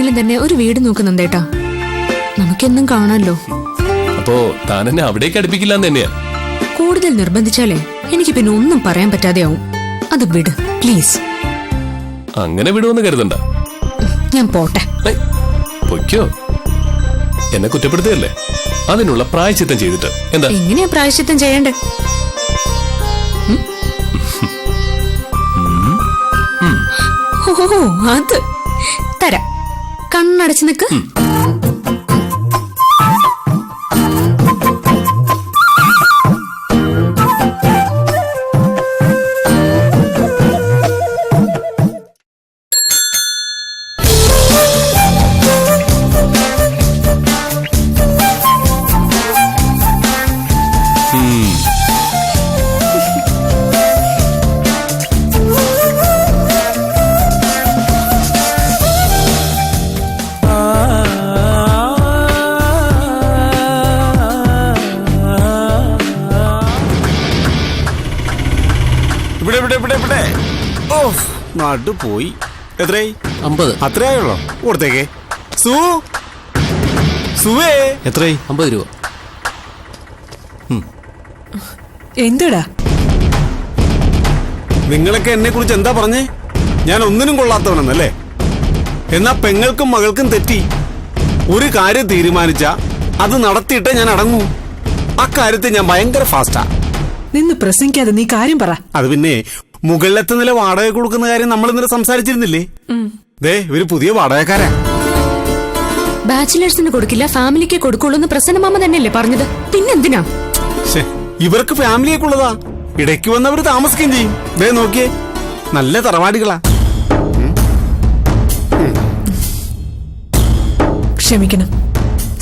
ആയാലും തന്നെ ഒരു വീട് നോക്കുന്നുണ്ടേട്ടാ. നമുക്കെന്നും കാണാമല്ലോ. അപ്പോ താൻ എന്നെ അവിടേക്ക് അടുപ്പിക്കില്ലാന്ന് തന്നെയാ? കൂടുതൽ നിർബന്ധിച്ചാലേ എനിക്ക് പിന്നെ ഒന്നും പറയാൻ പറ്റാതെയാവും. അത് വിട് പ്ലീസ്. അങ്ങനെ വിടുമെന്ന് കരുതണ്ട. ഞാൻ പോട്ടെ. പൊയ്ക്കോ. എന്നെ കുറ്റപ്പെടുത്തുകയല്ലേ? അതിനുള്ള പ്രായശ്ചിത്തം ചെയ്തിട്ട് എന്താ? എങ്ങനെയാ പ്രായശ്ചിത്തം ചെയ്യണ്ടേ? ഓ അത് തരാം. കണ്ണടച്ച് നിക്ക്. നാട്ടു പോയി. എത്രയായി? 50. അത്രയായുള്ളോ? കൊടുത്തേക്കേ. സുവേ എത്രയായി? 50 രൂപ. എന്താടാ നിങ്ങളൊക്കെ എന്നെ കുറിച്ച് എന്താ പറഞ്ഞേ? ഞാൻ ഒന്നിനും കൊള്ളാത്തവനെന്നല്ലേ? എന്നാ പെങ്ങൾക്കും മകൾക്കും തെറ്റി. ഒരു കാര്യം തീരുമാനിച്ച അത് നടത്തിയിട്ടേ ഞാൻ അടങ്ങൂ. അക്കാര്യത്തിൽ ഞാൻ ഭയങ്കര ഫാസ്റ്റാ. നിന്ന് പ്രസംഗിക്കാതെ നീ കാര്യം പറ. അത് പിന്നെ മുകളിലത്തെ നില വാടക കൊടുക്കുന്ന കാര്യം നമ്മൾ ഇന്നലെ സംസാരിച്ചിരുന്നില്ലേ? ദേ ഇവര് പുതിയ വാടകക്കാരാ. ബാച്ചിലേഴ്സിന് കൊടുക്കില്ല, ഫാമിലിക്ക് കൊടുക്കുള്ളൂ എന്ന് പ്രസന്ന മാമ തന്നെയല്ലേ പറഞ്ഞത്? പിന്നെന്തിനാ? ഇവർക്ക് ഫാമിലിയൊക്കെ ഉള്ളതാ. ഇടയ്ക്ക് വന്നവര് താമസിക്കുകയും ചെയ്യും. ദേ നോക്കിയേ, നല്ല തറവാടികളാ. ക്ഷമിക്കണം,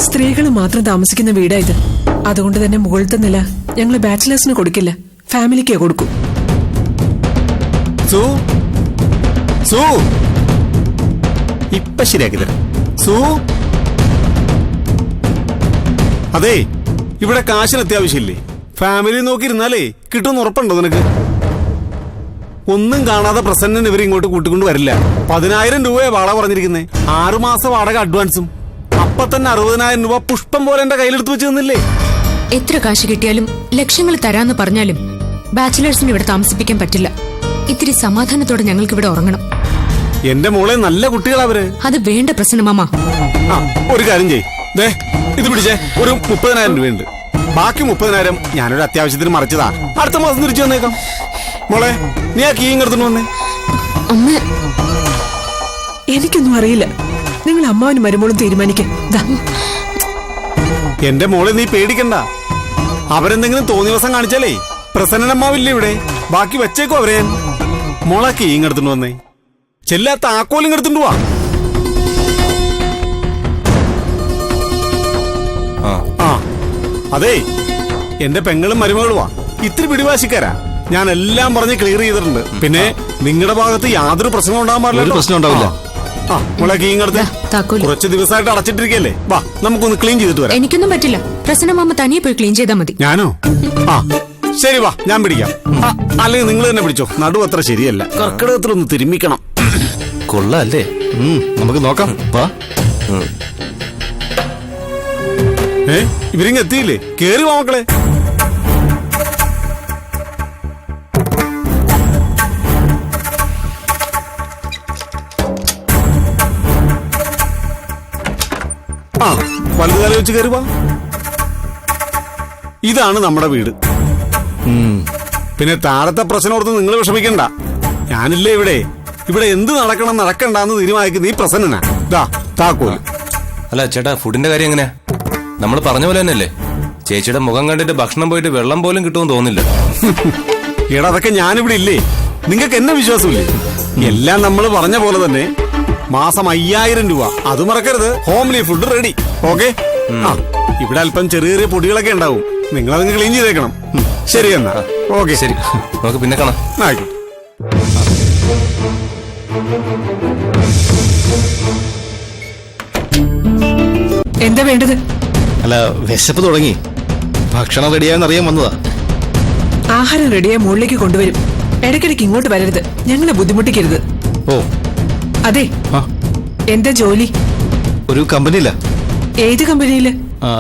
സ്ത്രീകൾ മാത്രം താമസിക്കുന്ന വീടാ ഇത്. അതുകൊണ്ട് തന്നെ മുകളിലത്തെ നില ഞങ്ങള് ബാച്ചിലേഴ്സിന് കൊടുക്കില്ല, ഫാമിലിക്കേ കൊടുക്കൂ. ഇപ്പൊ ശരിയാക്കി തരാം. അതെ, ഇവിടെ കാശിന് അത്യാവശ്യമില്ലേ? ഫാമിലി നോക്കിയിരുന്നാലേ കിട്ടുമെന്ന് ഉറപ്പുണ്ടോ നിനക്ക്? ഒന്നും കാണാതെ പ്രസന്നൻ ഇവർ ഇങ്ങോട്ട് കൂട്ടിക്കൊണ്ട് വരില്ല. 10,000 രൂപയെ വാടക പറഞ്ഞിരിക്കുന്നേ. 6 മാസം വാടക അഡ്വാൻസും. അപ്പൊ തന്നെ 60,000 രൂപ പുഷ്പം പോലെ എന്റെ കയ്യിലെടുത്ത് വെച്ച് തന്നില്ലേ? എത്ര കാശ് കിട്ടിയാലും ലക്ഷങ്ങൾ തരാന്ന് പറഞ്ഞാലും ബാച്ചിലേഴ്സിന് ഇവിടെ താമസിപ്പിക്കാൻ പറ്റില്ല. ഇത്തിരി സമാധാനത്തോടെ ഞങ്ങൾക്ക് ഇവിടെ ഉറങ്ങണം. എന്റെ മോളെ നല്ല കുട്ടികളവര്. അത് വേണ്ട പ്രസന്ന മാമ. ഒരു കാര്യം ചെയ്, ഇത് പിടിച്ചേ. ഒരു 30,000 രൂപയുണ്ട്. ബാക്കി 30,000 ഞാനൊരു അത്യാവശ്യത്തിന് മറിച്ചതാ. അടുത്ത മാസം തിരിച്ചു വന്നേക്കാം. മോളെ, നീ ആ കീ എടുത്തോണ്ട് വന്നേ. അമ്മ, എനിക്കൊന്നും അറിയില്ല. നിങ്ങൾ അമ്മാവനും മരുമോളും തീരുമാനിക്കും. എന്റെ മോളെ നീ പേടിക്കണ്ട. അവരെന്തെങ്കിലും തോന്നിയ ദിവസം കാണിച്ചാലേ പ്രസന്നനമ്മാവില്ലേ ഇവിടെ? ബാക്കി വെച്ചേക്കോ അവരെ. മോളെ കീ എടുത്തോണ്ട് വന്നേ. ചെല്ലാ താക്കോലും എടുത്തോണ്ട് വാ. അതെ, എന്റെ പെങ്ങളും മരുമകളുവാ. ഇത്തിരി പിടിവാശിക്കാരാ. ഞാൻ എല്ലാം പറഞ്ഞ് ക്ലിയർ ചെയ്തിട്ടുണ്ട്. പിന്നെ നിങ്ങളുടെ ഭാഗത്ത് യാതൊരു പ്രശ്നം ഉണ്ടാകാൻ പാടില്ല. പ്രശ്നം ഉണ്ടാവില്ല. മോളെ കീ എടുത്ത്. കുറച്ച് ദിവസമായിട്ട് അടച്ചിട്ടിരിക്കല്ലേ? വാ, നമുക്കൊന്ന് ക്ലീൻ ചെയ്തിട്ട് വരാം. എനിക്കൊന്നും പറ്റില്ല. പ്രസന്ന മാമ തനിയെ പോയി ക്ലീൻ ചെയ്താൽ മതി. ഞാനോ? ശരി, വാ, ഞാൻ പിടിക്കാം. അല്ലെങ്കിൽ നിങ്ങൾ തന്നെ പിടിച്ചോ. നടു അത്ര ശരിയല്ല. കർക്കിടകത്തിലൊന്ന് തിരുമ്മിക്കണം. കൊള്ളാല്ലേ? നമുക്ക് നോക്കാം. ഇവരിങ്ങ് എത്തിയില്ലേ? കേറി വാ മക്കളെ. വലുതുകാല വെച്ച് കയറി വാ. ഇതാണ് നമ്മുടെ വീട്. പിന്നെ താഴത്തെ പ്രശ്നം ഓർത്ത് നിങ്ങൾ വിഷമിക്കണ്ട. ഞാനില്ലേ ഇവിടെ. ഇവിടെ എന്ത് നടക്കണം നടക്കണ്ടെന്ന് തീരുമാനിക്കുന്ന ഈ പ്രസന്നനാ. താക്കോല്. അല്ല ചേട്ടാ, ഫുഡിന്റെ കാര്യം എങ്ങനെയാ? നമ്മൾ പറഞ്ഞ പോലെ തന്നെയല്ലേ? ചേച്ചിയുടെ മുഖം കണ്ടിട്ട് ഭക്ഷണം പോയിട്ട് വെള്ളം പോലും കിട്ടുമെന്ന് തോന്നില്ല. എടാ, അതൊക്കെ ഞാനിവിടെ ഇല്ലേ? നിങ്ങൾക്ക് എന്നെ വിശ്വാസമില്ലേ? എല്ലാം നമ്മൾ പറഞ്ഞ പോലെ തന്നെ. മാസം 5,000 രൂപ. അത് മറക്കരുത്. Homely food ready. ഓക്കെ? ഇവിടെ അല്പം ചെറിയ ചെറിയ പൊടികളൊക്കെ ഉണ്ടാവും. നിങ്ങളത് ക്ലീൻ ചെയ്തേക്കണം. ശരി എന്നാ. ഓക്കെ, ശരി. നമുക്ക് പിന്നെ കാണാം. ആയിക്കോട്ടെ. എന്താ വേണ്ടത്? അല്ല, വിശപ്പ് തുടങ്ങി. ഭക്ഷണം റെഡിയായെന്ന് അറിയാൻ വന്നതാ. ആഹാരം റെഡിയായി മുകളിലേക്ക് കൊണ്ടുവരും. ഇടയ്ക്കിടയ്ക്ക് ഇങ്ങോട്ട് വരരുത്. ഞങ്ങളെ ബുദ്ധിമുട്ടിക്കരുത്. ഓ അതെ, എന്താ ജോലി? ഒരു കമ്പനിയില്ല. ഏത് കമ്പനിയില്?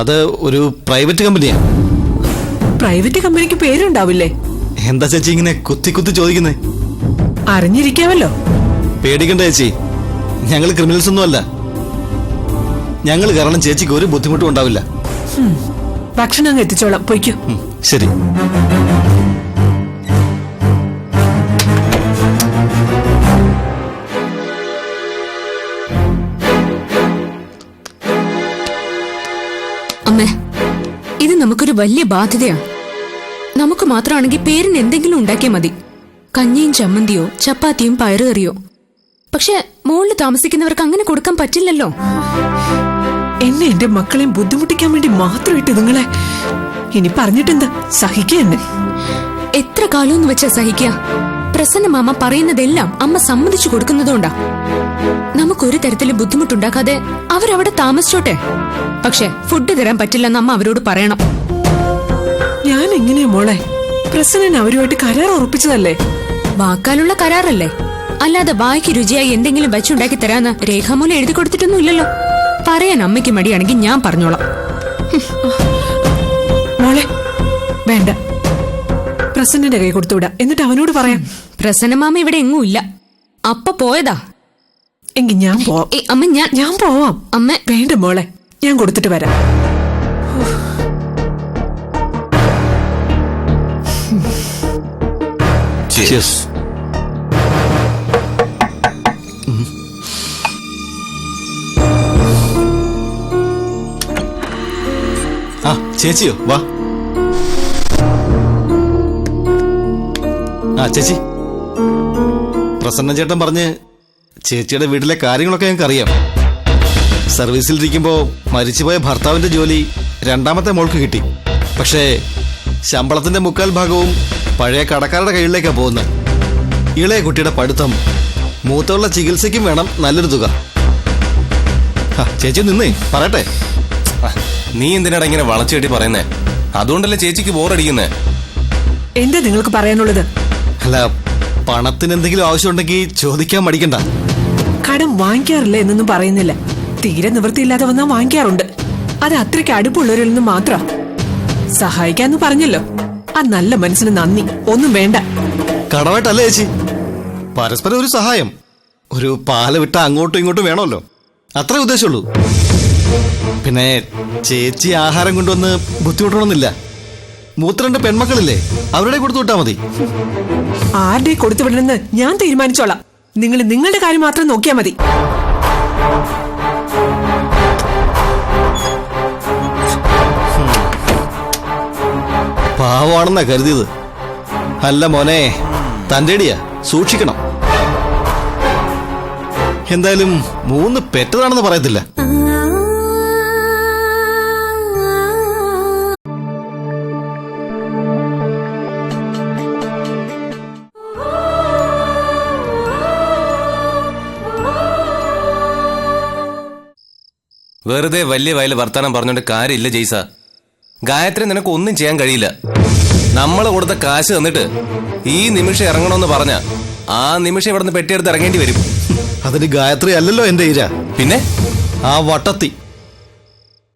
അത് ഒരു പ്രൈവറ്റ് കമ്പനിയാ. പ്രൈവറ്റ് കമ്പനിക്ക് പേരുണ്ടാവില്ലേ? എന്താ ചേച്ചി ഇങ്ങനെ കുത്തി കുത്തി ചോദിക്കുന്നേ? അറിഞ്ഞിരിക്കാമല്ലോ. പേടിക്കണ്ട ചേച്ചി, ഞങ്ങൾ ക്രിമിനൽസ് ഒന്നും അല്ല. ഞങ്ങൾ കാരണം ചേച്ചിക്ക് ഒരു ബുദ്ധിമുട്ടും ഉണ്ടാവില്ല. ഭക്ഷണം അങ്ങ് എത്തിച്ചോളാം, പൊയ്ക്കോ. ശരി. അമ്മേ, ഇത് നമുക്കൊരു വലിയ ബാധ്യതയാണ്. നമുക്ക് മാത്രമാണെങ്കിൽ പേരിന് എന്തെങ്കിലും ഉണ്ടാക്കിയാൽ മതി. കഞ്ഞിയും ചമ്മന്തിയോ ചപ്പാത്തിയും പയറുകറിയോ. പക്ഷെ മുകളിൽ താമസിക്കുന്നവർക്ക് അങ്ങനെ കൊടുക്കാൻ പറ്റില്ലല്ലോ. എന്നെ എന്റെ മക്കളെയും ബുദ്ധിമുട്ടിക്കാൻ വേണ്ടി മാത്രമായിട്ട് നിങ്ങളെ ഇനി പറഞ്ഞിട്ടെന്താ? സഹിക്കുക എന്നെ. എത്ര കാലമെന്ന് വെച്ചാ സഹിക്കുക? പ്രസന്ന മാമ പറയുന്നതെല്ലാം അമ്മ സമ്മതിച്ചു കൊടുക്കുന്നതുകൊണ്ടാ. നമുക്കൊരു തരത്തിലും ബുദ്ധിമുട്ടുണ്ടാക്കാതെ അവരവിടെ താമസിച്ചോട്ടെ. പക്ഷെ ഫുഡ് തരാൻ പറ്റില്ലെന്ന് അമ്മ അവരോട് പറയണം. ഞാൻ എങ്ങനെയാ മോളെ? പ്രസന്നൻ അവരുമായിട്ട് കരാർ ഉറപ്പിച്ചതല്ലേ? വാക്കാലുള്ള കരാറല്ലേ, അല്ലാതെ വായിക്ക് രുചിയായി എന്തെങ്കിലും വെച്ചുണ്ടാക്കി തരാന്ന് രേഖാമൂലം എഴുതി കൊടുത്തിട്ടൊന്നും ഇല്ലല്ലോ. പറയാൻ അമ്മയ്ക്ക് മടിയാണെങ്കിൽ ഞാൻ പറഞ്ഞോളാം. മോളെ വേണ്ട, പ്രസന്നന്റെ കൈ കൊടുത്തുവിടാ, എന്നിട്ട് അവനോട് പറയാം. പ്രസന്ന മാമ ഇവിടെ എങ്ങും ഇല്ല, അപ്പ പോയതാ. എങ്കിൽ ഞാൻ പോവാം. അമ്മ ഞാൻ പോവാം. അമ്മ വേണ്ട മോളെ, ഞാൻ കൊടുത്തിട്ട് വരാം. Cheers. ആ ചേച്ചിയോ, വാ. ആ ചേച്ചി, പ്രസന്ന ചേട്ടൻ പറഞ്ഞ് ചേച്ചിയുടെ വീട്ടിലെ കാര്യങ്ങളൊക്കെ ഞങ്ങൾക്ക് അറിയാം. സർവീസിലിരിക്കുമ്പോ മരിച്ചുപോയ ഭർത്താവിന്റെ ജോലി രണ്ടാമത്തെ മോൾക്ക് കിട്ടി. പക്ഷേ ശമ്പളത്തിന്റെ 3/4 ഭാഗവും പഴയ കടക്കാരുടെ കയ്യിലേക്കാ പോകുന്നത്. ഇളയ കുട്ടിയുടെ പഠിത്തം, മൂത്തവളുടെ ചികിത്സയ്ക്കും വേണം നല്ലൊരു തുക. ചേച്ചി നിന്നേ പറയട്ടെ. നീ എന്തിനാടാ ഇങ്ങനെ വളച്ചു കെട്ടി പറയുന്നേ? അതുകൊണ്ടല്ലേ ചേച്ചിക്ക് ബോറടിക്കുന്നേ. എന്താ നിങ്ങൾക്ക് പറയാനുള്ളത്? അല്ല, പണത്തിന് എന്തെങ്കിലും ആവശ്യമുണ്ടെങ്കിൽ ചോദിക്കാൻ മടിക്കണ്ട. കടം വാങ്ങിക്കാറില്ല എന്നൊന്നും പറയുന്നില്ല. തീരെ നിവൃത്തിയില്ലാതെ വന്നാൽ വാങ്ങിക്കാറുണ്ട്. അത് അത്രയ്ക്ക് അടുപ്പുള്ളവരിൽ നിന്ന് മാത്രം. സഹായിക്കാന്ന് പറഞ്ഞല്ലോ, ആ നല്ല മനസ്സിന് നന്ദി. ഒന്നും വേണ്ട. കടമായിട്ടല്ല ചേച്ചി, പരസ്പരം ഒരു സഹായം. ഒരു പാല് വിട്ട അങ്ങോട്ടും ഇങ്ങോട്ടും വേണമല്ലോ, അത്രേ ഉദ്ദേശമുള്ളൂ. പിന്നെ ചേച്ചി ആഹാരം കൊണ്ടുവന്ന് ബുദ്ധിമുട്ടണമെന്നില്ല. 2 പെൺമക്കളില്ലേ, അവരുടെ കൊടുത്തു വിട്ടാ മതി. ആരുടെ കൊടുത്തുവിടണമെന്ന് ഞാൻ തീരുമാനിച്ചോളാം. നിങ്ങൾ നിങ്ങളുടെ കാര്യം മാത്രം നോക്കിയാൽ മതി. പാവാണെന്നാ കരുതിയത്. അല്ല മോനെ, തന്റെടിയാ, സൂക്ഷിക്കണം. എന്തായാലും 3 പെറ്റതാണെന്ന് പറയത്തില്ല. വെറുതെ വലിയ വയല് വർത്താനം പറഞ്ഞോണ്ട് കാര്യമില്ല ജയ്സ. ഗായത്രി നിനക്ക് ഒന്നും ചെയ്യാൻ കഴിയില്ല. നമ്മള് കൊടുത്ത കാശ് തന്നിട്ട് ഈ നിമിഷം ഇറങ്ങണമെന്ന് പറഞ്ഞ ആ നിമിഷം ഇവിടുന്ന് പെട്ടിയെടുത്ത് ഇറങ്ങേണ്ടി വരും. അതിന് ഗായത്രി അല്ലല്ലോ എന്റെ ഈര. പിന്നെ ആ വട്ടത്തി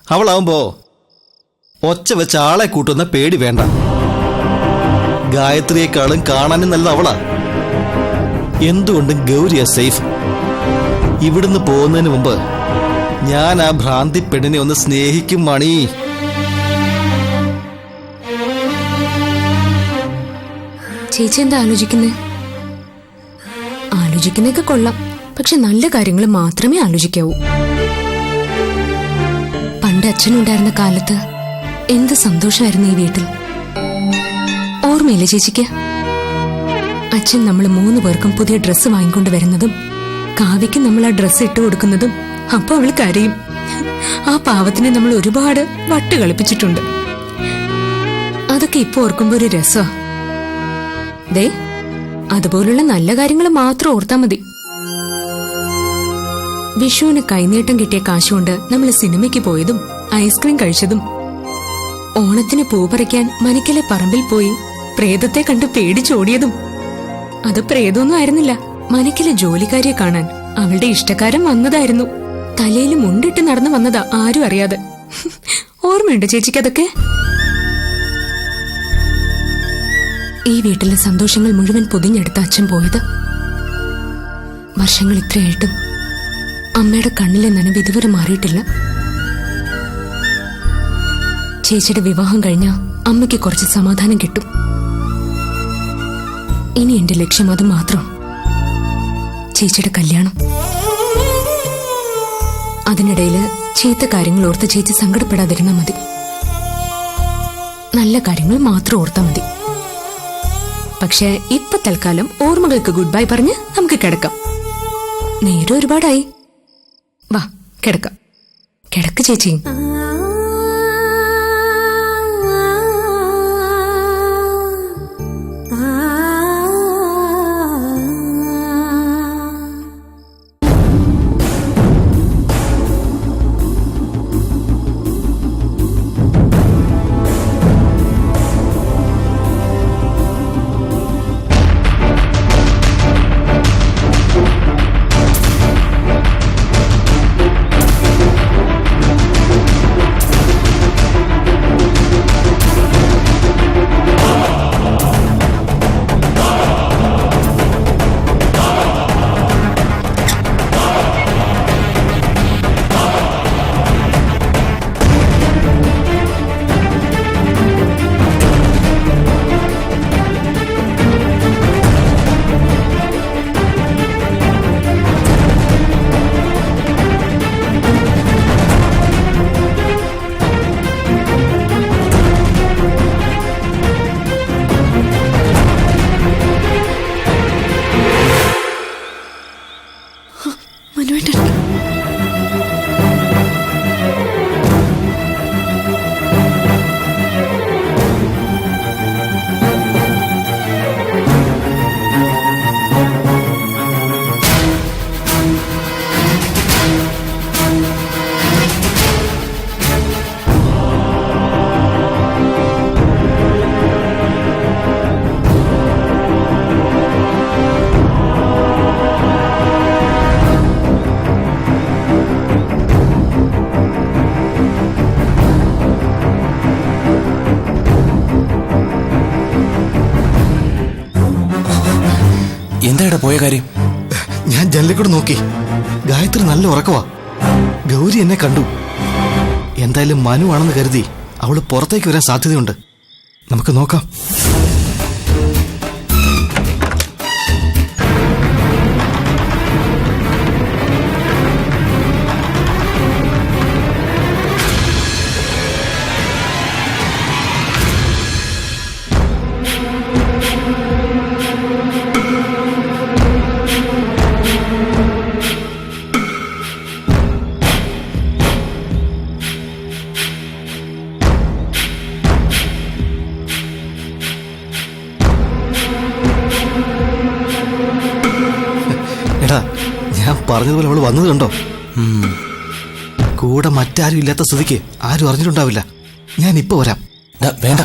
അവളാവുമ്പോ ഒച്ച വെച്ച ആളെ കൂട്ടുന്ന പേടി വേണ്ട. ഗായത്രിയെക്കാളും കാണാനും നല്ലത് അവളാ. എന്തുകൊണ്ടും ഗൗരിയ സേഫ്. ഇവിടുന്ന് പോകുന്നതിന് മുമ്പ് ഞാൻ ആ ഭ്രാന്തി പെണ്ണിനെ ഒന്ന് സ്നേഹിക്കും മണി. ചേച്ചി എന്താ ആലോചിക്കുന്നേ? ആലോചിക്കുന്നൊക്കെ കൊള്ളാം, പക്ഷെ നല്ല കാര്യങ്ങൾ മാത്രമേ ആലോചിക്കാവൂ. പണ്ട് അച്ഛനുണ്ടായിരുന്ന കാലത്ത് എന്ത് സന്തോഷമായിരുന്നു ഈ വീട്ടിൽ. ഓർമ്മയില്ലേ ചേച്ചിക്ക്? അച്ഛൻ നമ്മൾ 3 പേർക്കും പുതിയ ഡ്രസ്സ് വാങ്ങിക്കൊണ്ട് വരുന്നതും കാവ്യയ്ക്ക് നമ്മൾ ആ ഡ്രസ്സ് ഇട്ട് കൊടുക്കുന്നതും. അപ്പൊ അവള് കരയും. ആ പാവത്തിനെ നമ്മൾ ഒരുപാട് വട്ട് കളിപ്പിച്ചിട്ടുണ്ട്. അതൊക്കെ ഇപ്പൊ ഓർക്കുമ്പോ ഒരു രസാ. ദേ, അതുപോലുള്ള നല്ല കാര്യങ്ങൾ മാത്രം ഓർത്താ മതി. വിഷുവിന് കൈനീട്ടം കിട്ടിയ കാശുകൊണ്ട് നമ്മൾ സിനിമയ്ക്ക് പോയതും ഐസ്ക്രീം കഴിച്ചതും, ഓണത്തിന് പൂ പറിക്കാൻ മനക്കിലെ പറമ്പിൽ പോയി പ്രേതത്തെ കണ്ട് പേടിച്ചോടിയതും. അത് പ്രേതമൊന്നും ആയിരുന്നില്ല, മനക്കിലെ ജോലിക്കാരിയെ കാണാൻ അവളുടെ ഇഷ്ടക്കാരൻ വന്നതായിരുന്നു. തലയിൽ മുണ്ടിട്ട് നടന്നു വന്നതാ, ആരും അറിയാതെ. ഓർമ്മയുണ്ട് ചേച്ചിക്ക് അതൊക്കെ? ഈ വീട്ടിലെ സന്തോഷങ്ങൾ മുഴുവൻ പൊതിഞ്ഞെടുത്ത അച്ഛൻ പോയത്. വർഷങ്ങൾ ഇത്രയായിട്ടും അമ്മയുടെ കണ്ണിലെ നനവ് ഇതുവരെ മാറിയിട്ടില്ല. ചേച്ചിയുടെ വിവാഹം കഴിഞ്ഞാൽ അമ്മയ്ക്ക് കുറച്ച് സമാധാനം കിട്ടും. ഇനി എന്റെ ലക്ഷ്യം അത് മാത്രം, ചേച്ചിയുടെ കല്യാണം. അതിനിടയില് ചീത്ത കാര്യങ്ങൾ ഓർത്ത് ചേച്ചി സങ്കടപ്പെടാതിരുന്നാ മതി. നല്ല കാര്യങ്ങൾ മാത്രം ഓർത്താ മതി. പക്ഷെ ഇപ്പൊ തൽക്കാലം ഓർമ്മകൾക്ക് ഗുഡ് ബൈ പറഞ്ഞ് നമുക്ക് കിടക്കാം. നേരെ ഒരുപാടായി. വാ കിടക്കാം. കിടക്ക് ചേച്ചി. എന്താ പോയ കാര്യം? ഞാൻ ജനലിൽ കൂടെ നോക്കി. ഗായത്രി നല്ല ഉറക്കവാ. ഗൗരി എന്നെ കണ്ടു. എന്തായാലും മനു ആണെന്ന് കരുതി അവള് പുറത്തേക്ക് വരാൻ സാധ്യതയുണ്ട്. നമുക്ക് നോക്കാം. ഞാൻ പറഞ്ഞതുപോലെ അവള് വന്നത് കണ്ടോ? കൂടെ മറ്റാരും ഇല്ലാത്ത സ്ഥിതിക്ക് ആരും അറിഞ്ഞിട്ടുണ്ടാവില്ല. ഞാൻ ഇപ്പൊ വരാം. വേണ്ട,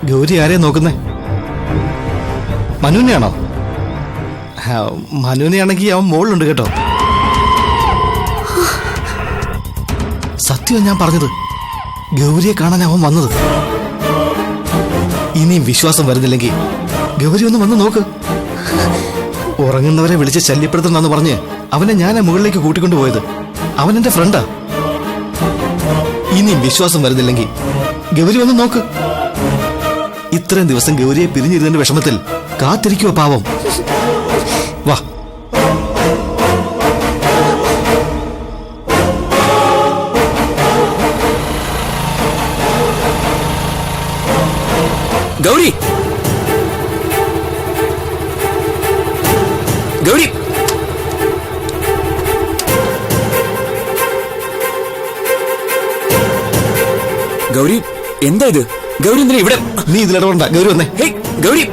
ഗൗരി ആരെയാ നോക്കുന്നേ? മനുവിനെയാണോ? മനുവിനെയാണെങ്കിൽ അവൻ മുകളിലുണ്ട് കേട്ടോ. സത്യം ഞാൻ പറഞ്ഞത്. ഗൗരിയെ കാണാൻ അവൻ വന്നത്. ഇനിയും വിശ്വാസം വരുന്നില്ലെങ്കിൽ ഗൗരി ഒന്ന് വന്ന് നോക്ക്. ഉറങ്ങുന്നവരെ വിളിച്ച് ശല്യപ്പെടുത്തണമെന്ന് പറഞ്ഞ് അവനെ ഞാനാ മുകളിലേക്ക് കൂട്ടിക്കൊണ്ടുപോയത്. അവൻ എന്റെ ഫ്രണ്ടാ. ഇനിയും വിശ്വാസം വരുന്നില്ലെങ്കിൽ ഗൗരി വന്ന് നോക്ക്. ഇത്രയും ദിവസം ഗൗരിയെ പിരിഞ്ഞിരുന്നതിന്റെ വിഷമത്തിൽ കാത്തിരിക്കുവോ പാവം. വാ. ഗൗരി, ഗൗരി, ഗൗരി എന്താ ഇത്? ഗൗരി എന്തിനാ ഇവിടെ? നീ ഇതിലിടപെടണ്ട. ഗൗരി വന്നേ. ഹേയ്, ഗൗരി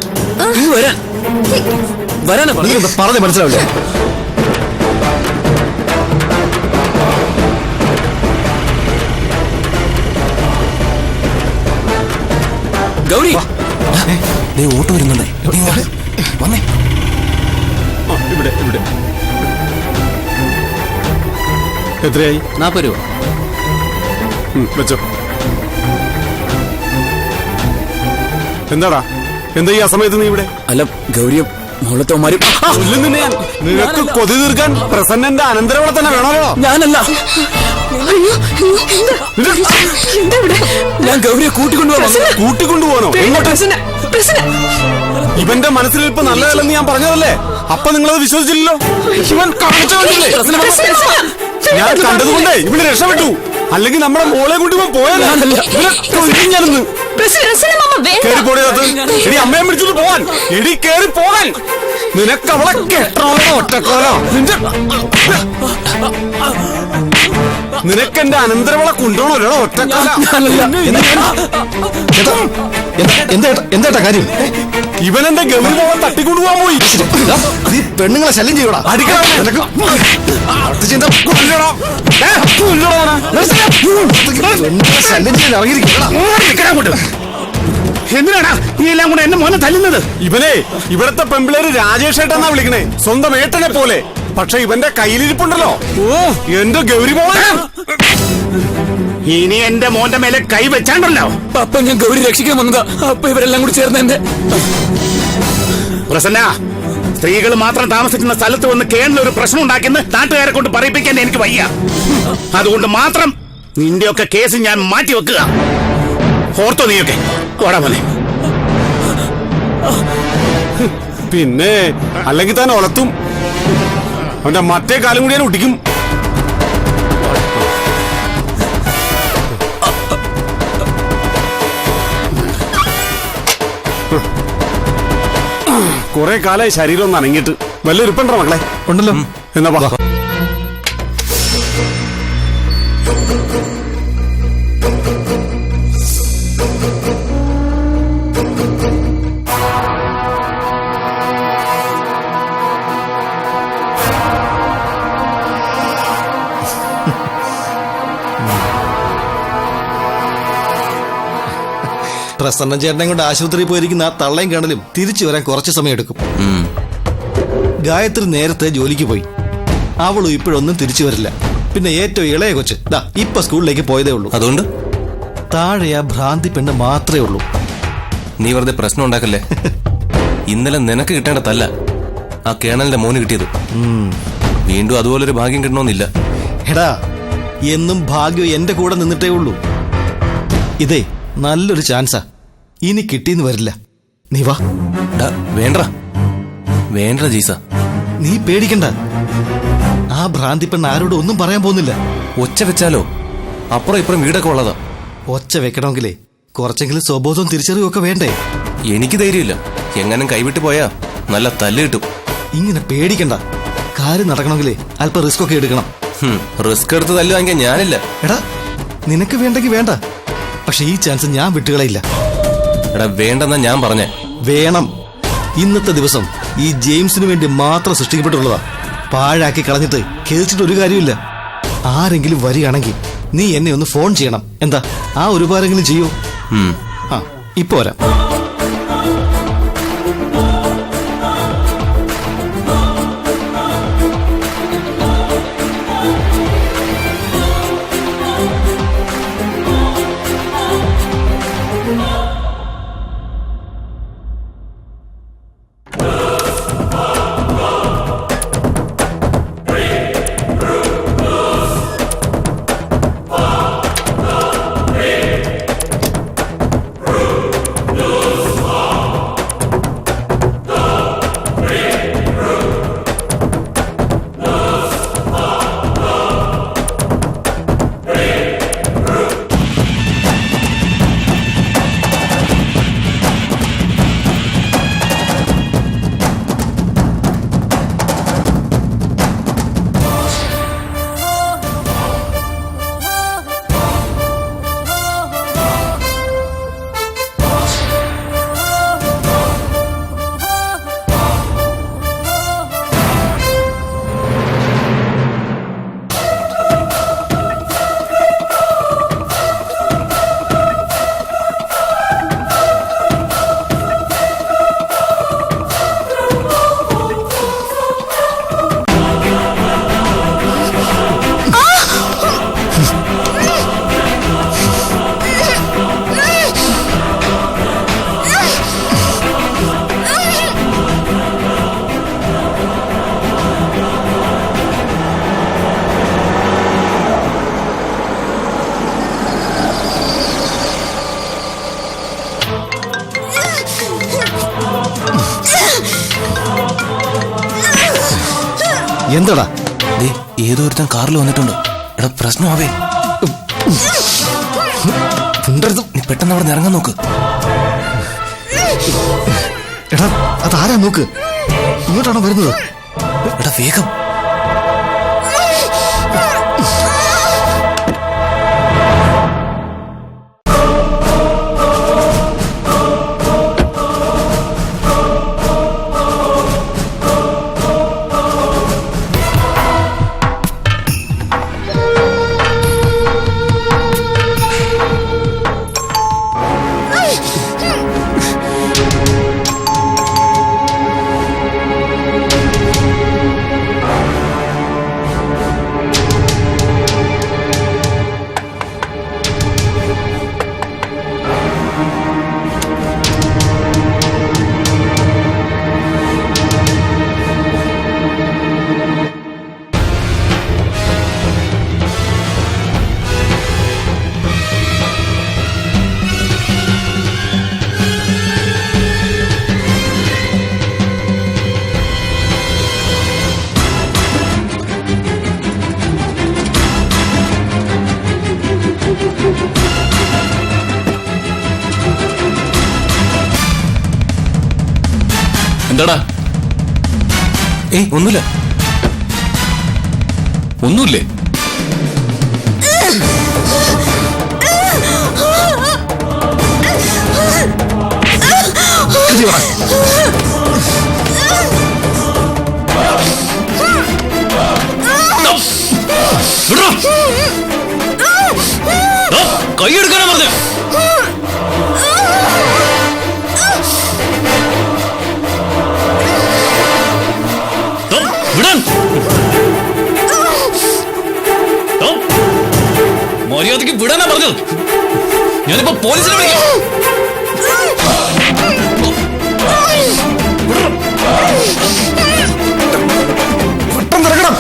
ഇങ്ങ് വരാനാ നീ പറഞ്ഞു. എന്താ പറഞ്ഞേ മനസ്സിലാവില്ലേ? ഗൗരി ദേ ഓട്ടോ വരുന്നുണ്ടേ. നീ വാ. വന്നേ. ഇവിടെ ഇവിടെ എത്രയായി? 40 രൂപ. വെച്ചോ. എന്താടാ, എന്താ ഈ അസമയത്ത് നീ ഇവിടെ? അല്ല ഗൗരിയെ മോളത്തോമാരും കൊല്ലുന്നില്ല ഞാൻ. നിനക്ക് കൊതി തീർക്കാൻ പ്രസന്നന്റെ അനന്തരവളെ തന്നെ വേണമല്ലോ. ഞാനല്ല, ഞാൻ ഗൗരിയെ കൂട്ടിക്കൊണ്ടുപോകാനോ? എങ്ങോട്ട്? ഇവന്റെ മനസ്സിലിരിപ്പ് നല്ലതല്ലെന്ന് ഞാൻ പറഞ്ഞതല്ലേ? അപ്പൊ നിങ്ങളത് വിശ്വസിച്ചില്ലല്ലോ. ഇവൻ കാണിച്ചു കണ്ടില്ലേ? ഞാൻ കണ്ടതുകൊണ്ടേ ഇവിടെ രക്ഷപ്പെട്ടു. അല്ലെങ്കിൽ നമ്മുടെ മോളെ കൊണ്ട് ഇവൻ പോയാലോ? ഞാനൊന്ന് കേറി പോടിയകത്ത്. എടി അമ്മയെ വിളിച്ചോണ്ട് പോവാൻ. എടി കേറി പോകാൻ. നിനക്ക് അവളെ കെട്ടണോ ഒറ്റക്കോലോ? നിനക്ക് എന്റെ അനന്തരവളെ കൊണ്ടുപോകണോ ഒറ്റക്കാല? എന്താ കാര്യം? ഇവൻ എന്റെ ഗൗരി മോളെ തട്ടിക്കൊണ്ടുപോകാൻ പോയി. നീ പെണ്ണുങ്ങളെ ശല്യം ചെയ്യൂടാ. ശല്യം ചെയ്യാൻ ഇറങ്ങിയിരിക്കും. എന്തിനാണ് നീ എല്ലാം കൂടെ എന്നെ മോനെ തല്ലുന്നത്? ഇവനെ ഇവിടത്തെ പെമ്പിളേര് രാജേഷ് ഏട്ടെന്നാ വിളിക്കണേ, സ്വന്തം ഏട്ടനെ പോലെ. പക്ഷെ ഇവന്റെ കയ്യിലിരിപ്പുണ്ടല്ലോ, ഓ എന്റെ ഗൗരി മോളെ. ഇനി എന്റെ മോന്റെ മേലെ കൈ വെച്ചാണ്ടല്ലോ. അപ്പൊ ഞാൻ ഗൗരി രക്ഷിക്കാൻ വന്നതാ. അപ്പൊ ഇവരെല്ലാം കൂടി ചേർന്ന് എന്റെ പ്രസന്ന, സ്ത്രീകൾ മാത്രം താമസിക്കുന്ന സ്ഥലത്ത് വന്ന് കേരള ഒരു പ്രശ്നം ഉണ്ടാക്കിയെന്ന് നാട്ടുകാരെ കൊണ്ട് പറയിപ്പിക്കാൻ എനിക്ക് വയ്യ. അതുകൊണ്ട് മാത്രം നിന്റെയൊക്കെ കേസ് ഞാൻ മാറ്റി വെക്കുക. ഓർത്തോ നീയൊക്കെ? ഓടാ മോനെ. പിന്നെ അല്ലെങ്കിൽ താൻ ഒലത്തും. അവന്റെ മറ്റേ കാലം കൂടി ഞാൻ ഒട്ടിക്കും. കുറെ കാലായി ശരീരം ഒന്ന് അനങ്ങിയിട്ട്. വല്ല ഇരിപ്പുണ്ടോ മക്കളെ? ഉണ്ടല്ലോ. എന്നാ വാ. പ്രസന്ന ചേട്ടനെ കൊണ്ട് ആശുപത്രിയിൽ പോയിരിക്കുന്ന ആ തള്ളയും കാണലും തിരിച്ചു വരാൻ കുറച്ച് സമയം എടുക്കും. ഗായത്രി നേരത്തെ ജോലിക്ക് പോയി. അവളും ഇപ്പോഴൊന്നും തിരിച്ചു വരില്ല. പിന്നെ ഏറ്റവും ഇളയ കൊച്ച് ഇപ്പൊ സ്കൂളിലേക്ക് പോയതേ ഉള്ളൂ. അതുകൊണ്ട് താഴെ ആ ഭ്രാന്തി പെണ്ണ് മാത്രമേ ഉള്ളൂ. നീ വെറുതെ പ്രശ്നം ഉണ്ടാക്കല്ലേ. ഇന്നലെ നിനക്ക് കിട്ടേണ്ടതല്ല ആ കേണലിന്റെ മോന് കിട്ടിയത്. വീണ്ടും അതുപോലൊരു ഭാഗ്യം കിട്ടണമെന്നില്ല. എടാ, എന്നും ഭാഗ്യം എന്റെ കൂടെ നിന്നിട്ടേ ഉള്ളൂ. ഇതേ നല്ലൊരു ചാൻസാ. ഇനി കിട്ടിയെന്ന് വരില്ല. നീ വാ. വേണ്ട ജീസ, നീ പേടിക്കണ്ട. ആ ഭ്രാന്തി പെണ്ണ് ആരോടും ഒന്നും പറയാൻ പോകുന്നില്ല. ഒച്ച വെച്ചാലോ? അപ്പുറം ഇപ്പുറം വീടൊക്കെ ഉള്ളതാ. ഒച്ച വെക്കണമെങ്കിലേ കുറച്ചെങ്കിലും സ്വബോധവും തിരിച്ചറിവൊക്കെ വേണ്ടേ? എനിക്ക് ധൈര്യമില്ല. എങ്ങനും കൈവിട്ട് പോയാ നല്ല തല്ല് കിട്ടും. ഇങ്ങനെ പേടിക്കണ്ട. കാര്യം നടക്കണമെങ്കിലേ അല്പം റിസ്ക് ഒക്കെ എടുക്കണം. റിസ്ക് എടുത്ത് തല്ല് വാങ്ങിക്കാൻ ഞാനില്ല. എടാ, നിനക്ക് വേണ്ടെങ്കിൽ വേണ്ട. പക്ഷെ ഈ ചാൻസ് ഞാൻ വിട്ടുകളയില്ല. എടാ വേണ്ടെന്നാ ഞാൻ പറഞ്ഞേ. വേണം. ഇന്നത്തെ ദിവസം ഈ ജെയിംസിന് വേണ്ടി മാത്രം സൃഷ്ടിക്കപ്പെട്ടുള്ളതാ. പാഴാക്കി കളഞ്ഞിട്ട് കേൾച്ചിട്ട് ഒരു കാര്യമില്ല. ആരെങ്കിലും വരികയാണെങ്കിൽ നീ എന്നെ ഒന്ന് ഫോൺ ചെയ്യണം. എന്താ, ആ ഒരു ഉപകാരമെങ്കിലും ചെയ്യൂ. ഇപ്പൊ വരാം. എന്താടാ? ദേ ഏതോ ഒരുത്തൻ കാറിൽ വന്നിട്ടുണ്ട്. എടാ പ്രശ്നമാവേ. നീ പെട്ടെന്ന് അവിടെ ഇറങ്ങാൻ നോക്ക്. എടാ അതാരാ നോക്ക്. ഇങ്ങോട്ടാണോ വരുന്നത്? എടാ വേഗം. എന്താടാ? ഏയ് ഒന്നുമില്ല. ഒന്നുമില്ലേ? കൈയെടുക്കാനാ പറഞ്ഞ. മര്യാദയ്ക്ക് വിടാനാ പറഞ്ഞത്. ഞാനിപ്പോ പോലീസിനെ വിളിക്കാം. പെട്ടെന്ന് ഇറങ്ങണം.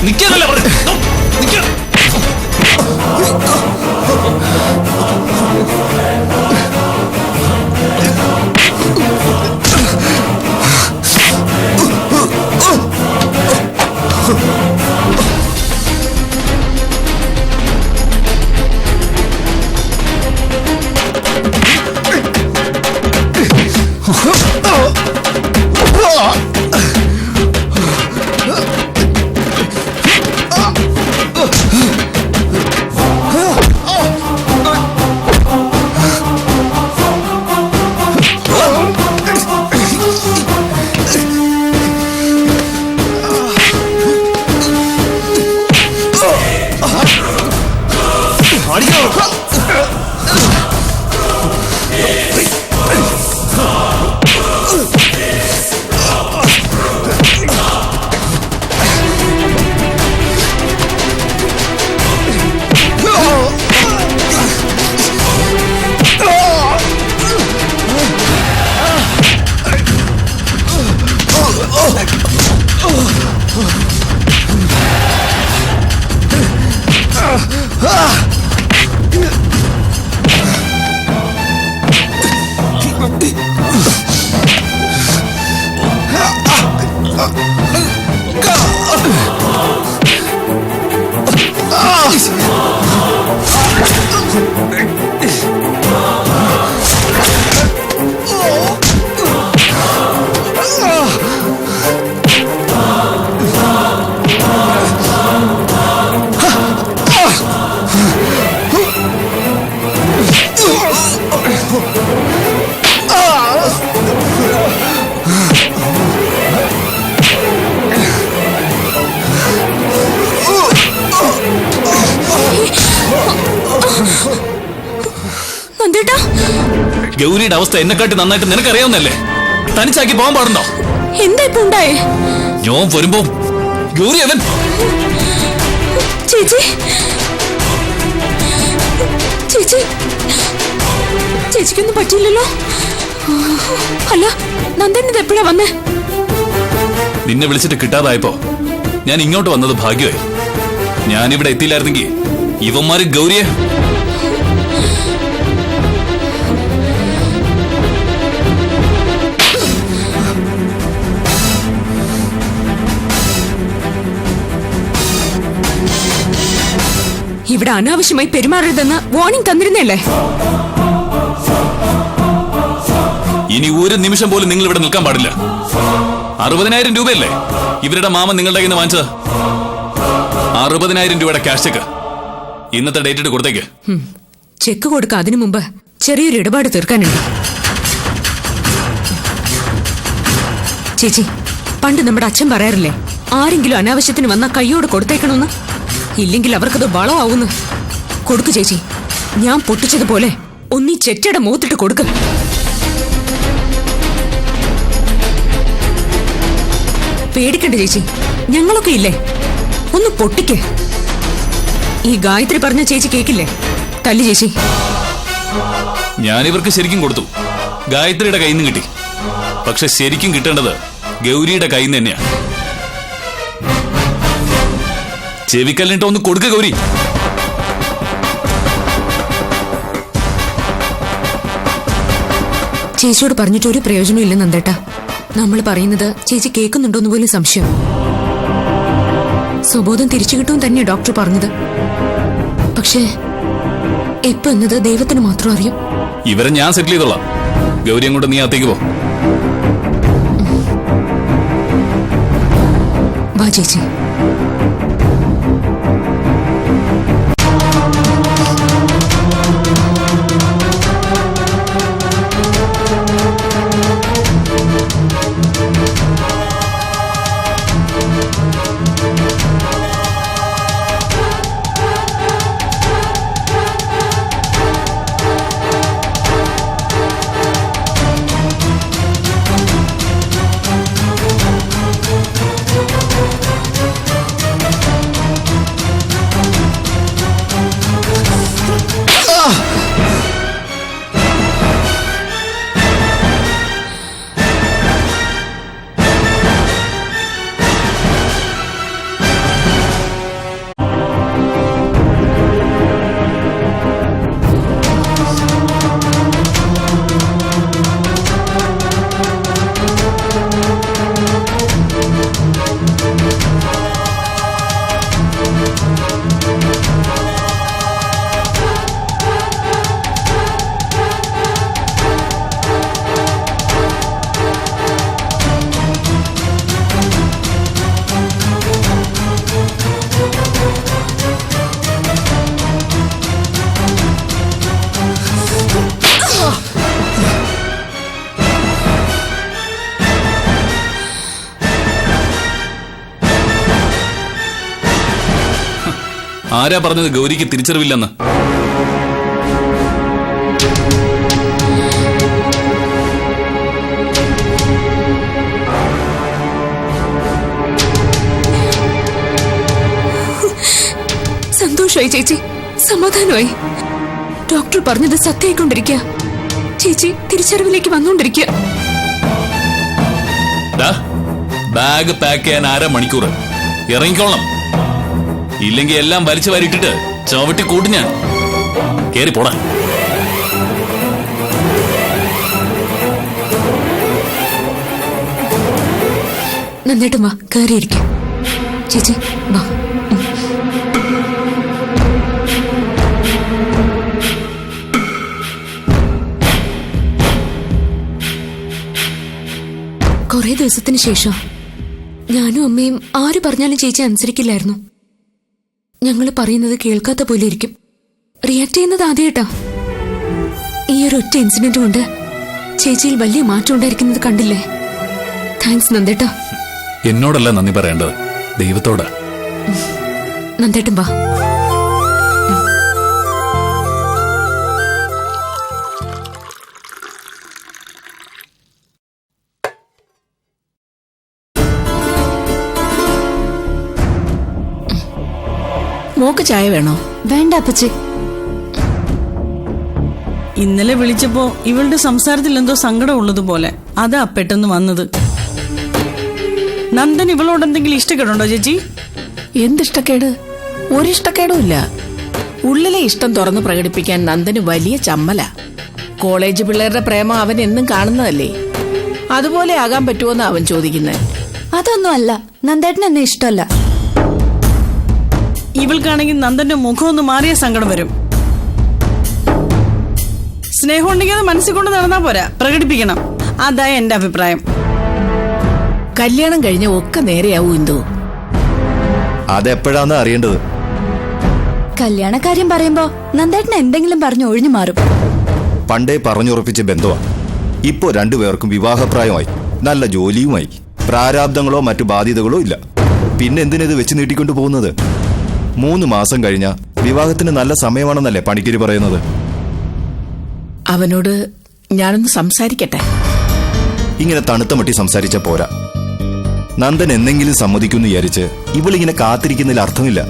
നിൽക്കാനല്ലേ പറഞ്ഞു. ഗൗരിയുടെ അവസ്ഥ എന്നെക്കാട്ടി നന്നായിട്ട് നിനക്കറിയാവുന്നല്ലേ? തനിച്ചാക്കി പോകാൻ പാടുണ്ടോ? എന്താ ഇപ്പൊ ഉണ്ടായേ? ഞാൻ വരുമ്പോ ഗൗരി അവൻ ചേച്ചി ചേച്ചി ചേച്ചിക്കൊന്നും പറ്റില്ലല്ലോ. അല്ല, നന്ദൻ ഇത് എപ്പോഴാ വന്നേ? നിന്നെ വിളിച്ചിട്ട് കിട്ടാതായപ്പോ ഞാൻ ഇങ്ങോട്ട് വന്നത് ഭാഗ്യമായി. ഞാനിവിടെ എത്തിയില്ലായിരുന്നെങ്കിൽ ഇവന്മാര് ഗൗരിയെ ഇവിടെ അനാവശ്യമായി പെരുമാറരുതെന്ന് വാർണിംഗ് തന്നിരുന്നല്ലേ? ഇനി ഒരു നിമിഷം പോലും നിങ്ങൾ ഇവിടെ നിൽക്കാൻ പാടില്ല. 60,000 രൂപയല്ലേ ഇവരുടെ മാമൻ നിങ്ങളുടെ കയ്യിൽ നിന്ന് വാങ്ങിച്ചത്? 60,000 രൂപയുടെ ക്യാഷ് ചെക്ക് ഇന്നത്തെ ഡേറ്റ് ഇട്ട് കൊടുത്തേക്ക്. ചെക്ക് കൊടുക്ക, അതിനു മുമ്പ് ചെറിയൊരു ഇടപാട് തീർക്കാനുണ്ട്. ചേച്ചി, പണ്ട് നമ്മുടെ അച്ഛൻ പറയാറില്ലേ, ആരെങ്കിലും അനാവശ്യത്തിന് വന്ന കൈയോട് കൊടുത്തേക്കണമെന്ന്, ഇല്ലെങ്കിൽ അവർക്കത് വളമാവുന്നു. കൊടുക്കു ചേച്ചി, ഞാൻ പൊട്ടിച്ചതുപോലെ ഒന്നീ ചെറ്റയുടെ മുഖത്തിട്ട് കൊടുക്ക. പേടിക്കണ്ട ചേച്ചി, ഞങ്ങളൊക്കെ ഇല്ലേ, ഒന്ന് പൊട്ടിക്ക്. ഈ ഗായത്രി പറഞ്ഞ ചേച്ചി കേക്കില്ലേ? തല്ലി ചേച്ചി. ഞാനിവർക്ക് ശരിക്കും കൊടുത്തു, ഗായത്രിയുടെ കയ്യിൽ നിന്ന് കിട്ടി. പക്ഷെ ശരിക്കും കിട്ടേണ്ടത് ഗൗരിയുടെ കയ്യിൽ നിന്ന് തന്നെയാണ്. ചെവിക്കല്ലിട്ട് ഒന്ന് കൊടുക്ക ഗൗരി. ചേച്ചിയോട് പറഞ്ഞിട്ട് ഒരു പ്രയോജനം ഇല്ല നന്ദേട്ടാ. നമ്മൾ പറയുന്നത് ചേച്ചി കേൾക്കുന്നുണ്ടോന്ന് പോലും സംശയം. സ്വബോധം തിരിച്ചു കിട്ടുമെന്ന് തന്നെയാ ഡോക്ടർ പറഞ്ഞത്. പക്ഷേ എപ്പോ എന്നത് ദൈവത്തിന് മാത്രം അറിയാം. ഇവരെ ഞാൻ സെറ്റിൽ ചെയ്തോളാം. ഗൗരി അങ്ങോട്ട് നീ അകത്തേക്ക് പോ. വാ ചേച്ചി. ആരാ പറഞ്ഞത് ഗൗരിക്ക് തിരിച്ചറിവില്ലെന്ന്? സന്തോഷമായി ചേച്ചി, സമാധാനമായി. ഡോക്ടർ പറഞ്ഞത് സത്യമായിക്കൊണ്ടിരിക്കുക. ചേച്ചി തിരിച്ചറിവിലേക്ക് വന്നുകൊണ്ടിരിക്കുക. ബാഗ് പാക്ക് ചെയ്യാൻ 1/2 മണിക്കൂർ ഇറങ്ങിക്കോളണം. ഇല്ലെങ്കിൽ എല്ലാം വലിച്ചു വാരിട്ടിട്ട് ചവിട്ടി കൂട്ടി ഞാൻ. കേറി പോടാ. നന്നായിട്ടും വാ, കയറിയിരിക്കാം. ചേച്ചി വാ. കുറെ ദിവസത്തിന് ശേഷം ഞാനും അമ്മയും ആര് പറഞ്ഞാലും ചേച്ചി അനുസരിക്കില്ലായിരുന്നു. ഞങ്ങൾ പറയുന്നത് കേൾക്കാത്ത പോലെ ഇരിക്കും. റിയാക്ട് ചെയ്യുന്നത് ആദ്യമായിട്ടാ. ഈ ഒരു ഒറ്റ ഇൻസിഡന്റ് കൊണ്ട് ചേച്ചിയിൽ വലിയ മാറ്റം ഉണ്ടായിരിക്കുന്നത് കണ്ടില്ലേ? താങ്ക്സ് നന്ദേട്ടാ. എന്നോടല്ല നന്ദി പറയേണ്ടത്, ദൈവത്തോടാ. നന്ദേട്ടൻ വാ. മോക്ക് ചായ വേണോ? വേണ്ട അപ്പച്ചി. ഇന്നലെ വിളിച്ചപ്പോ ഇവളുടെ സംസാരത്തിൽ എന്തോ സങ്കടം ഉള്ളതുപോലെ, അതാ പെട്ടെന്ന് വന്നത്. നന്ദൻ ഇവളോട് എന്തെങ്കിലും ഇഷ്ടക്കേടുണ്ടോ ചേച്ചി? എന്തിഷ്ടക്കേട്? ഒരിഷ്ടക്കേടും ഇല്ല. ഉള്ളിലെ ഇഷ്ടം തുറന്ന് പ്രകടിപ്പിക്കാൻ നന്ദന് വലിയ ചമ്മല. കോളേജ് പിള്ളേരുടെ പ്രേമം അവൻ എന്നും കാണുന്നതല്ലേ, അതുപോലെ ആകാൻ പറ്റുമോന്ന് അവൻ ചോദിക്കുന്നത്. അതൊന്നും അല്ല, നന്ദേട്ടന് എന്നെ ഇഷ്ടമല്ല. ഇവൾക്കാണെങ്കിൽ നന്ദന്റെ മുഖം ഒന്ന് മാറിയ സങ്കടം വരും. സ്നേഹം ഉണ്ടെങ്കിൽ അത് മനസ്സിൽ കൊണ്ട് നടന്നാ പോരാ, പ്രകടിപ്പിക്കണം. അതാ എന്റെ അഭിപ്രായം. കല്യാണം കഴിഞ്ഞ ഒക്കെ നേരെയാവൂ എന്തോ. അതെപ്പോഴാന്ന് അറിയേണ്ടത്. കല്യാണക്കാര്യം പറയുമ്പോ നന്ദേട്ടന് എന്തെങ്കിലും പറഞ്ഞു ഒഴിഞ്ഞു മാറും. പണ്ടേ പറഞ്ഞുറപ്പിച്ച ബന്ധമാണ്. ഇപ്പോ രണ്ടുപേർക്കും വിവാഹപ്രായമായി, നല്ല ജോലിയുമായി, പ്രാരാബ്ദങ്ങളോ മറ്റു ബാധ്യതകളോ ഇല്ല. പിന്നെ എന്തിനത് വെച്ച് നീട്ടിക്കൊണ്ടു പോകുന്നത്? 3 മാസം കഴിഞ്ഞ വിവാഹത്തിന് നല്ല സമയമാണെന്നല്ലേ പണിക്കര് പറയുന്നത്. അവനോട് ഞാനൊന്ന് സംസാരിക്കട്ടെ. ഇങ്ങനെ തണുത്ത മട്ടി സംസാരിച്ച പോരാ. നന്ദൻ എന്തെങ്കിലും സമ്മതിക്കുമെന്ന് വിചാരിച്ച് ഇവളിങ്ങനെ കാത്തിരിക്കുന്നതിൽ അർത്ഥമില്ല.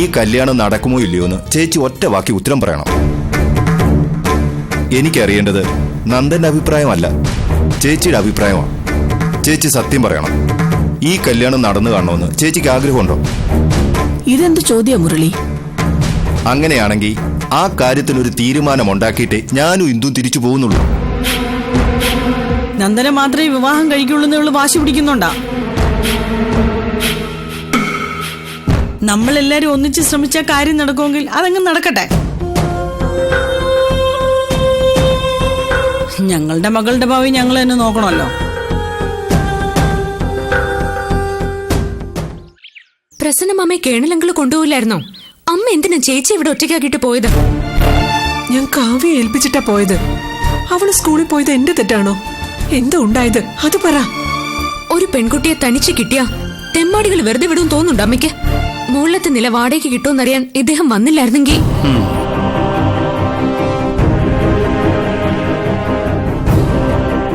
ഈ കല്യാണം നടക്കുമോ ഇല്ലയോ എന്ന് ചേച്ചി ഒറ്റ വാക്കി ഉത്തരം പറയണം. എനിക്കറിയേണ്ടത് നന്ദന്റെ അഭിപ്രായമല്ല, ചേച്ചിയുടെ അഭിപ്രായമാണ്. ചേച്ചി സത്യം പറയണം. ഈ കല്യാണം നടന്നു കാണണമെന്ന് ചേച്ചിക്ക് ആഗ്രഹമുണ്ടോ? ഇതെന്ത് ചോദ്യ മുരളി? അങ്ങനെയാണെങ്കിൽ ആ കാര്യത്തിനൊരു തീരുമാനം ഉണ്ടാക്കിയിട്ടേ ഞാനും ഇന്ദും തിരിച്ചു പോകുന്നുള്ളൂ. നന്ദനെ മാത്രമേ വിവാഹം കഴിക്കുള്ളൂ എന്ന് വാശി പിടിക്കുന്നുണ്ടാ? നമ്മളെല്ലാരും ഒന്നിച്ച് ശ്രമിച്ച കാര്യം നടക്കുമെങ്കിൽ അതങ്ങ് നടക്കട്ടെ. ഞങ്ങളുടെ മകളുടെ ഭാവി ഞങ്ങൾ തന്നെ നോക്കണമല്ലോ. പ്രസന്ന അമ്മയെ കേണലങ്കിള് കൊണ്ടുപോയില്ലായിരുന്നോ? അമ്മ എന്തിനാ ചേച്ചി ഇവിടെ ഒറ്റയ്ക്കാക്കിട്ട് പോയത്? ഞാൻ കാവ്യ ഏൽപ്പിച്ചിട്ടാ പോയത്. അവള് സ്കൂളിൽ പോയത് എന്റെ തെറ്റാണോ? എന്താ ഉണ്ടായത് അത് പറ. ഒരു പെൺകുട്ടിയെ തനിച്ച് കിട്ടിയാ തെമ്മാടികൾ വെറുതെ വിടും തോന്നുന്നുണ്ട് അമ്മയ്ക്ക്? മുകളിലത്തെ നില വാടകയ്ക്ക് കിട്ടുമെന്നറിയാൻ ഇദ്ദേഹം വന്നില്ലായിരുന്നെങ്കിൽ.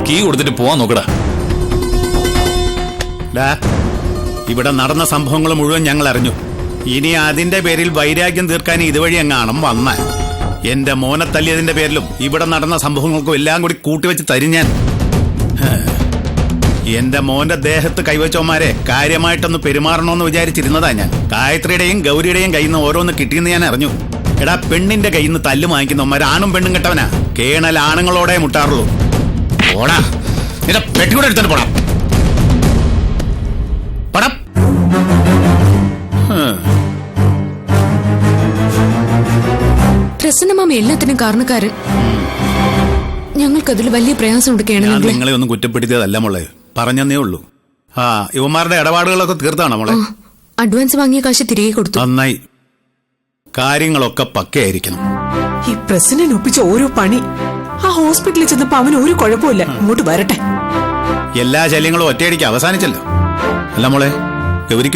കീ കൊടുത്തിട്ട് പോവാൻ നോക്കടാ. ഇവിടെ നടന്ന സംഭവങ്ങൾ മുഴുവൻ ഞങ്ങൾ അറിഞ്ഞു. ഇനി അതിന്റെ പേരിൽ വൈരാഗ്യം തീർക്കാൻ ഇതുവഴി എങ്ങാണം വന്ന എന്റെ മോനെ തല്ലിയതിന്റെ പേരിലും ഇവിടെ നടന്ന സംഭവങ്ങൾക്കും എല്ലാം കൂടി കൂട്ടിവെച്ച് തരും ഞാൻ. എന്റെ മോന്റെ ദേഹത്ത് കൈവച്ചോമാരെ കാര്യമായിട്ടൊന്ന് പെരുമാറണമെന്ന് വിചാരിച്ചിരുന്നതാ ഞാൻ. ഗായത്രിയുടെയും ഗൗരിയുടെയും കയ്യിൽ നിന്ന് ഓരോന്ന് കിട്ടിയെന്ന് ഞാൻ അറിഞ്ഞു. എടാ, പെണ്ണിന്റെ കയ്യിൽ നിന്ന് തല്ല് വാങ്ങിക്കുന്നവന്മാർ ആണും പെണ്ണും കെട്ടവനാ. കേണൽ ആണുങ്ങളോടെ മുട്ടാറുള്ളൂ. പോടാ, നിന്റെ പെട്ടിക്കൂടെ എടുത്തിട്ട് പോടാ. പടം പ്രസന്നമാമ എല്ലാത്തിനും കാരണക്കാരൻ. ഞങ്ങൾക്കതിൽ വലിയ പ്രയാസമുണ്ട് കേണലങ്കിള്. നിങ്ങളെ ഒന്നും കുറ്റപ്പെടുത്തിയതല്ല മോളെ, പറഞ്ഞെന്നേ ഉള്ളൂ. ഇവന്മാരുടെ ഇടപാടുകളൊക്കെ തീർത്താണോ മോളെ? അഡ്വാൻസ് വാങ്ങിയ കാശ് തിരികെ കൊടുത്തു. നന്നായി. കാര്യങ്ങളൊക്കെ പക്കയായിരിക്കണം. ഈ പ്രസിഡന്റ് ഒപ്പിച്ച ഓരോ പണി. ആ ഹോസ്പിറ്റലിൽ ചെന്നപ്പോ അവന് ഒരു കുഴപ്പമില്ല. ഇങ്ങോട്ട് വരട്ടെ. എല്ലാ ശല്യങ്ങളും ഒറ്റയടിക്ക് അവസാനിച്ചല്ലോ. അല്ല മോളെ, ഗൗരിക്ക്